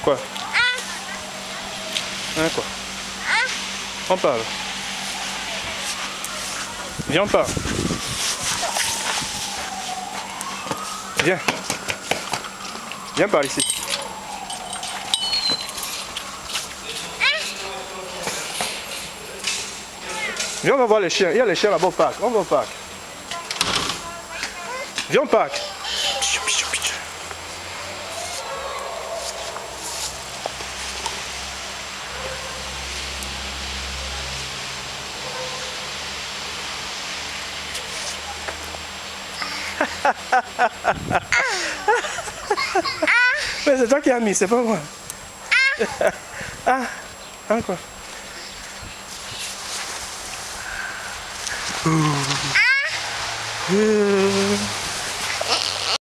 Quoi? Hein, quoi? On parle. Viens, on parle. Viens. Viens par ici. Viens, on va voir les chiens. Il y a les chiens là-bas au parc. On va au parc. Viens au parc. Mais c'est toi qui as mis, c'est pas moi. Ah, hein, quoi?